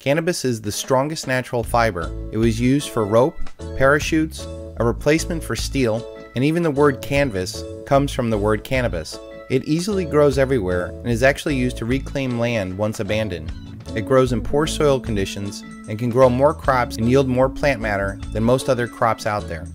Cannabis is the strongest natural fiber. It was used for rope, parachutes, a replacement for steel, and even the word canvas comes from the word cannabis. It easily grows everywhere and is actually used to reclaim land once abandoned. It grows in poor soil conditions and can grow more crops and yield more plant matter than most other crops out there.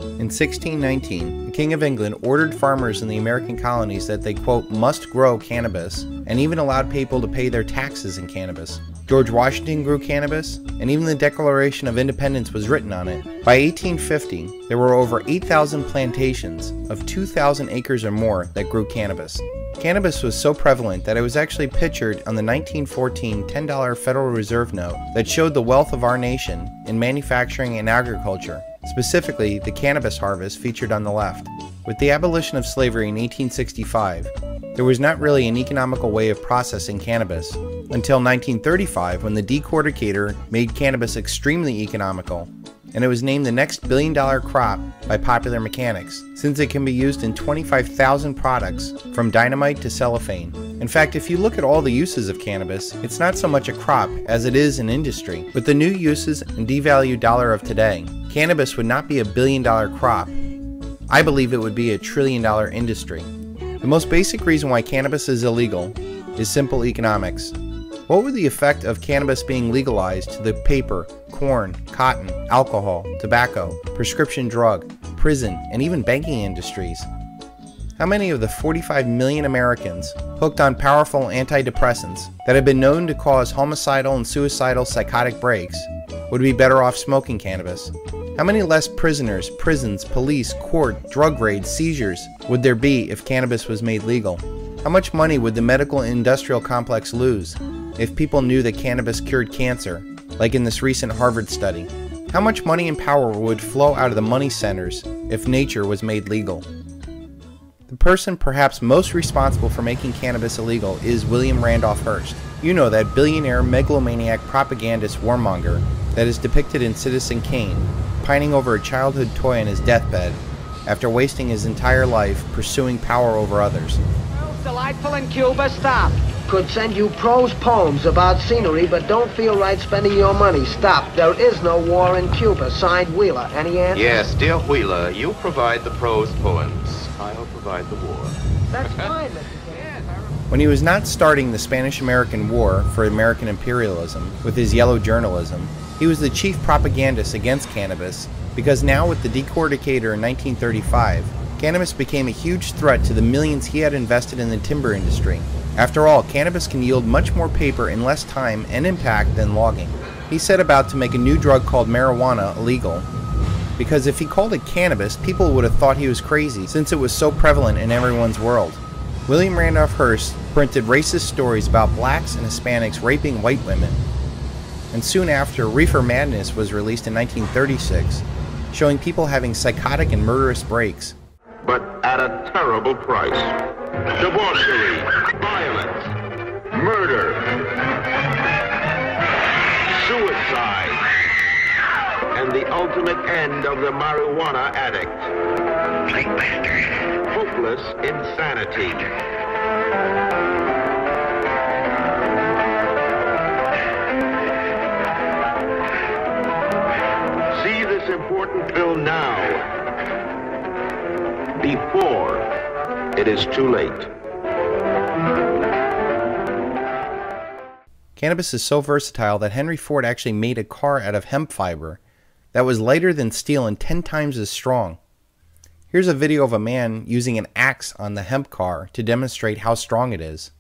In 1619, the King of England ordered farmers in the American colonies that they, quote, must grow cannabis, and even allowed people to pay their taxes in cannabis. George Washington grew cannabis, and even the Declaration of Independence was written on it. By 1850, there were over 8,000 plantations of 2,000 acres or more that grew cannabis. Cannabis was so prevalent that it was actually pictured on the 1914 $10 Federal Reserve note that showed the wealth of our nation in manufacturing and agriculture, specifically the cannabis harvest featured on the left. With the abolition of slavery in 1865, there was not really an economical way of processing cannabis until 1935, when the decorticator made cannabis extremely economical, and it was named the next billion-dollar crop by Popular Mechanics, since it can be used in 25,000 products, from dynamite to cellophane. In fact, if you look at all the uses of cannabis, it's not so much a crop as it is an industry. With the new uses and devalued dollar of today, cannabis would not be a billion-dollar crop. I believe it would be a trillion-dollar industry. The most basic reason why cannabis is illegal is simple economics. What would the effect of cannabis being legalized to the paper, corn, cotton, alcohol, tobacco, prescription drug, prison, and even banking industries? How many of the 45 million Americans hooked on powerful antidepressants that have been known to cause homicidal and suicidal psychotic breaks would be better off smoking cannabis? How many less prisoners, prisons, police, court, drug raids, seizures would there be if cannabis was made legal? How much money would the medical and industrial complex lose if people knew that cannabis cured cancer, like in this recent Harvard study? How much money and power would flow out of the money centers if nature was made legal? The person perhaps most responsible for making cannabis illegal is William Randolph Hearst. You know, that billionaire megalomaniac propagandist warmonger that is depicted in Citizen Kane, pining over a childhood toy on his deathbed after wasting his entire life pursuing power over others. Delightful in Cuba, stop. Could send you prose poems about scenery, but don't feel right spending your money. Stop. There is no war in Cuba. Signed, Wheeler. Any answer? Yes, dear Wheeler, you provide the prose poems. I'll provide the war. That's fine, Mr. When he was not starting the Spanish-American War for American imperialism with his yellow journalism, he was the chief propagandist against cannabis, because now with the decorticator in 1935, cannabis became a huge threat to the millions he had invested in the timber industry. After all, cannabis can yield much more paper in less time and impact than logging. He set about to make a new drug called marijuana illegal, because if he called it cannabis, people would have thought he was crazy since it was so prevalent in everyone's world. William Randolph Hearst printed racist stories about blacks and Hispanics raping white women. And soon after, Reefer Madness was released in 1936, showing people having psychotic and murderous breaks. But at a terrible price. Debauchery, violence, murder, suicide, and the ultimate end of the marijuana addict. Hopeless insanity. See this important bill now, before it is too late. Cannabis is so versatile that Henry Ford actually made a car out of hemp fiber that was lighter than steel and 10 times as strong. Here's a video of a man using an axe on the hemp car to demonstrate how strong it is.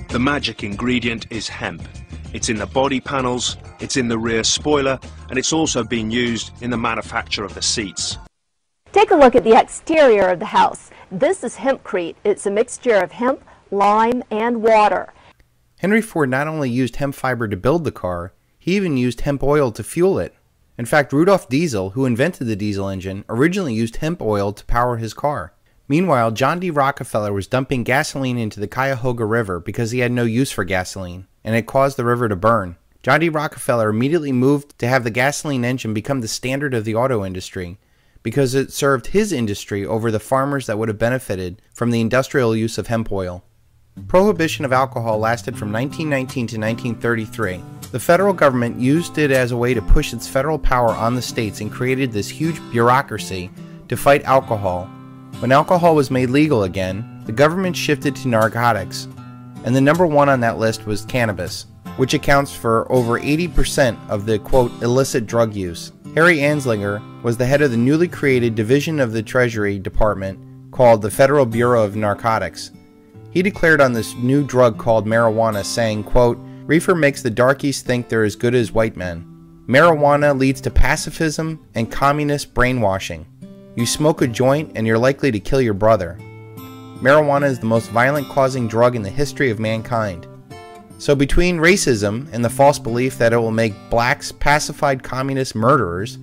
The magic ingredient is hemp. It's in the body panels, it's in the rear spoiler, and it's also being used in the manufacture of the seats. Take a look at the exterior of the house. This is hempcrete. It's a mixture of hemp, lime, and water. Henry Ford not only used hemp fiber to build the car, he even used hemp oil to fuel it. In fact, Rudolph Diesel, who invented the diesel engine, originally used hemp oil to power his car. Meanwhile, John D. Rockefeller was dumping gasoline into the Cuyahoga River because he had no use for gasoline, and it caused the river to burn. John D. Rockefeller immediately moved to have the gasoline engine become the standard of the auto industry, because it served his industry over the farmers that would have benefited from the industrial use of hemp oil. Prohibition of alcohol lasted from 1919 to 1933. The federal government used it as a way to push its federal power on the states and created this huge bureaucracy to fight alcohol. When alcohol was made legal again, the government shifted to narcotics, and the number one on that list was cannabis, which accounts for over 80% of the, quote, illicit drug use. Harry Anslinger was the head of the newly created division of the Treasury Department called the Federal Bureau of Narcotics. He declared on this new drug called marijuana, saying, quote, "Reefer makes the darkies think they're as good as white men. Marijuana leads to pacifism and communist brainwashing. You smoke a joint and you're likely to kill your brother. Marijuana is the most violent causing drug in the history of mankind." So between racism and the false belief that it will make blacks pacified communist murderers,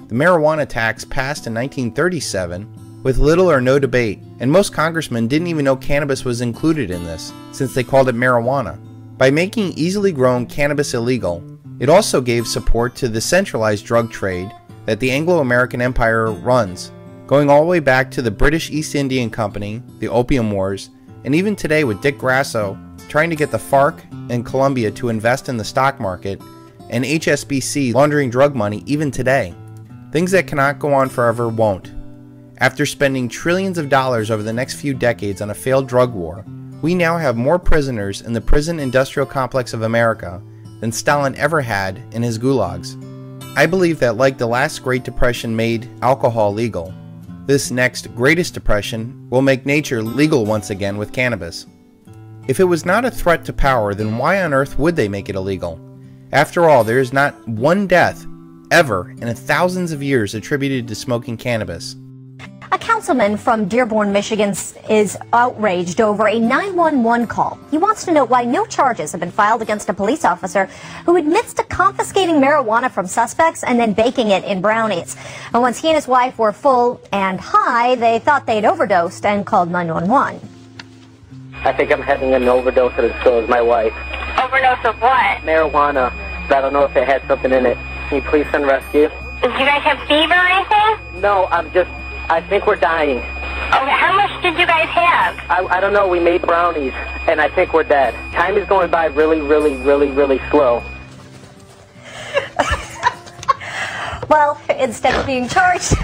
the marijuana tax passed in 1937 with little or no debate, and most congressmen didn't even know cannabis was included in this, since they called it marijuana. By making easily grown cannabis illegal, it also gave support to the centralized drug trade that the Anglo-American Empire runs, going all the way back to the British East Indian Company, the Opium Wars, and even today with Dick Grasso trying to get the FARC and Colombia to invest in the stock market, and HSBC laundering drug money even today. Things that cannot go on forever won't. After spending trillions of dollars over the next few decades on a failed drug war, we now have more prisoners in the prison industrial complex of America than Stalin ever had in his gulags. I believe that like the last Great Depression made alcohol legal, this next Greatest Depression will make nature legal once again with cannabis. If it was not a threat to power, then why on earth would they make it illegal? After all, there is not one death ever in thousands of years attributed to smoking cannabis. A councilman from Dearborn, Michigan is outraged over a 911 call. He wants to know why no charges have been filed against a police officer who admits to confiscating marijuana from suspects and then baking it in brownies. And once he and his wife were full and high, they thought they'd overdosed and called 911. I think I'm having an overdose, and so is my wife. Overdose of what? Marijuana. I don't know if it had something in it. Can you please send rescue? Did you guys have fever or anything? No, I think we're dying. Okay, how much did you guys have? I don't know. We made brownies, and I think we're dead. Time is going by really, really, really, really slow. Well, instead of being charged...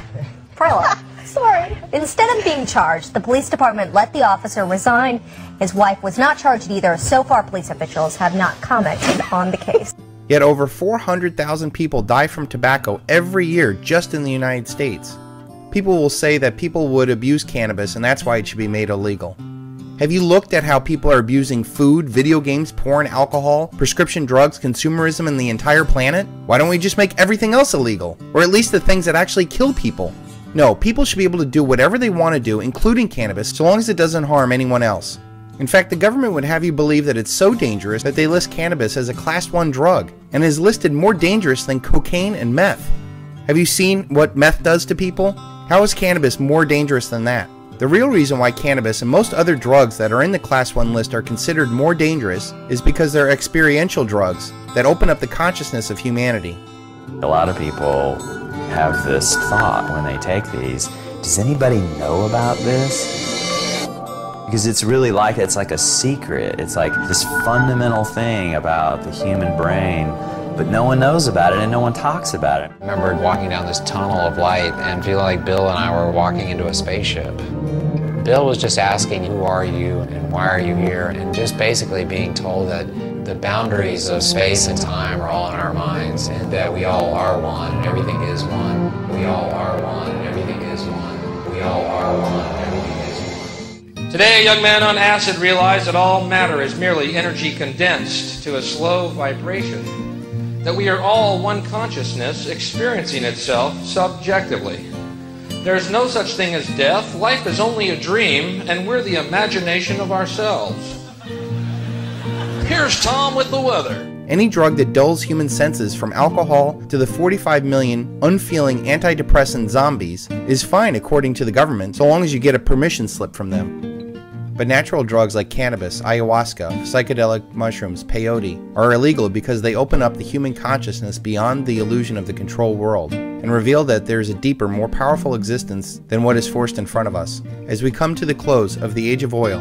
Sorry. Instead of being charged, the police department let the officer resign. His wife was not charged either. So far, police officials have not commented on the case. Yet over 400,000 people die from tobacco every year just in the United States. People will say that people would abuse cannabis and that's why it should be made illegal. Have you looked at how people are abusing food, video games, porn, alcohol, prescription drugs, consumerism, and the entire planet? Why don't we just make everything else illegal? Or at least the things that actually kill people? No, people should be able to do whatever they want to do, including cannabis, so long as it doesn't harm anyone else. In fact, the government would have you believe that it's so dangerous that they list cannabis as a Class 1 drug, and is listed more dangerous than cocaine and meth. Have you seen what meth does to people? How is cannabis more dangerous than that? The real reason why cannabis and most other drugs that are in the Class 1 list are considered more dangerous is because they're experiential drugs that open up the consciousness of humanity. A lot of people have this thought when they take these, does anybody know about this? Because it's really like, it's like a secret. It's like this fundamental thing about the human brain, but no one knows about it and no one talks about it. I remember walking down this tunnel of light and feeling like Bill and I were walking into a spaceship. Bill was just asking, who are you and why are you here? And just basically being told that the boundaries of space and time are all in our minds, and that we all are one, and everything is one. We all are one, and everything is one. We all are one, and everything is one. Today, a young man on acid realized that all matter is merely energy condensed to a slow vibration, that we are all one consciousness experiencing itself subjectively. There's no such thing as death. Life is only a dream, and we're the imagination of ourselves. Here's Tom with the weather. Any drug that dulls human senses, from alcohol to the 45 million unfeeling antidepressant zombies, is fine according to the government, so long as you get a permission slip from them. But natural drugs like cannabis, ayahuasca, psychedelic mushrooms, peyote are illegal because they open up the human consciousness beyond the illusion of the control world and reveal that there is a deeper, more powerful existence than what is forced in front of us. As we come to the close of the Age of Oil,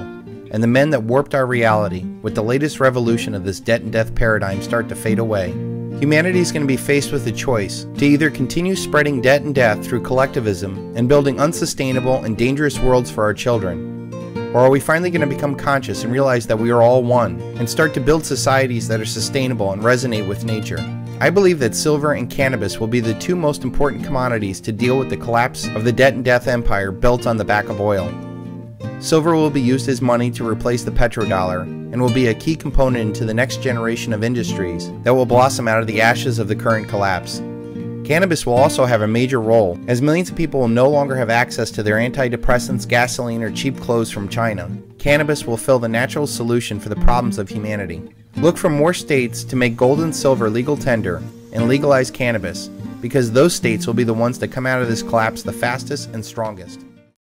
and the men that warped our reality with the latest revolution of this debt and death paradigm start to fade away, humanity is going to be faced with a choice to either continue spreading debt and death through collectivism and building unsustainable and dangerous worlds for our children, or are we finally going to become conscious and realize that we are all one and start to build societies that are sustainable and resonate with nature? I believe that silver and cannabis will be the two most important commodities to deal with the collapse of the debt and death empire built on the back of oil. Silver will be used as money to replace the petrodollar and will be a key component into the next generation of industries that will blossom out of the ashes of the current collapse. Cannabis will also have a major role, as millions of people will no longer have access to their antidepressants, gasoline, or cheap clothes from China. Cannabis will fill the natural solution for the problems of humanity. Look for more states to make gold and silver legal tender and legalize cannabis, because those states will be the ones that come out of this collapse the fastest and strongest.